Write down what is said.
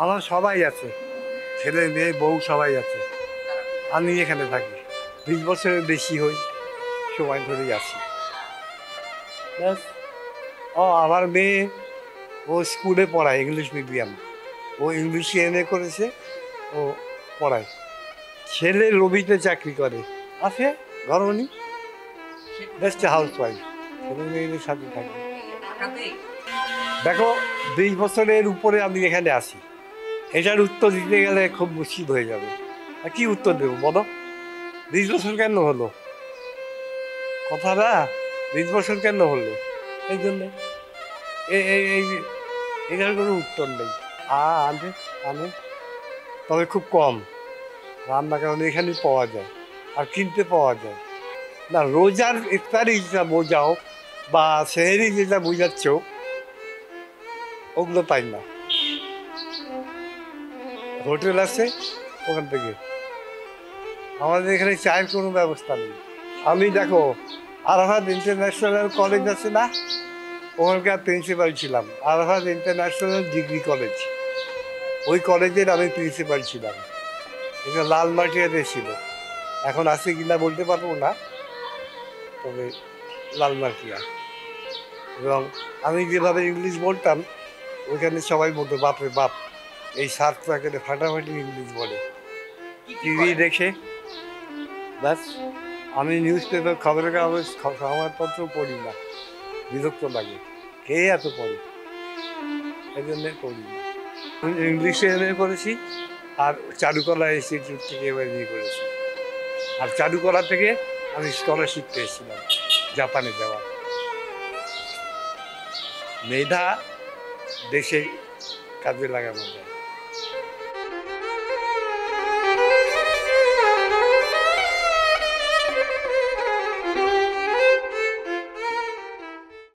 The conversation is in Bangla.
আমার সবাই আছে, ছেলে মেয়ে বউ সবাই আছে। আমি এখানে থাকি, 20 বছরের বেশি হই, সময় ধরেই আছি। ব্যাস। আমার মেয়ে, ও স্কুলে পড়ায়, ইংলিশ মিডিয়াম। ও ইংলিশ এমএ করেছে, ও পড়ায়। ছেলে রবিতে চাকরি করে, আছে ঘরনি, জাস্ট হাউস ওয়াইফ। ছেলে মেয়েদের সাথে থাকি। দেখো, 20 বছরের উপরে আমি এখানে আসি, এটার উত্তর দিতে গেলে খুব মুশকিল হয়ে যাবে। আর কি উত্তর দেবো বলো? 20 বছর কেন হলো কথাটা, 20 বছর কেন হলো, এই জন্যে এটার কোনো উত্তর নেই। আনে আনে, তবে খুব কম। রান্না কারণ এখানে পাওয়া যায়, আর কিনতে পাওয়া যায় না। রোজার ইফতারি যেটা বোঝাও বা সেহেরি যেটা বোঝাচ্ছ, ওগুলো পাই না। হোটেল আছে, ওখান থেকে। আমাদের এখানে চায়ের কোনো ব্যবস্থা নেই। আমি দেখো, আরাফাত ইন্টারন্যাশনাল কলেজ আছে না, ওখানকার প্রিন্সিপাল ছিলাম। আরাফাত ইন্টারন্যাশনাল ডিগ্রি কলেজ, ওই কলেজের আমি প্রিন্সিপাল ছিলাম। এটা লালমাটিয়াতে ছিল, এখন আছে কিনা বলতে পারবো না, তবে লালমাটিয়া। এবং আমি যেভাবে ইংলিশ বলতাম, ওইখানে সবাই বলতো বাপরে বাপ, এই সাত প্যাকেটে ফাটাফাটি ইংলিশ বলে। টিভি দেখে, ব্যাস। আমি নিউজ পেপার, খবরের কাগজ, সংবাদপত্র পড়ি না, বিরক্ত লাগে। কে এত পড়ে, এই জন্যে পড়ি না। আমি ইংলিশে এমএ করেছি, আর চারুকলা ইনস্টিটিউট থেকে এমএ করেছি। আর চারুকলা থেকে আমি স্কলারশিপ পেয়েছিলাম জাপানে যাওয়ার। মেধা দেশে কাজে লাগানো যায়।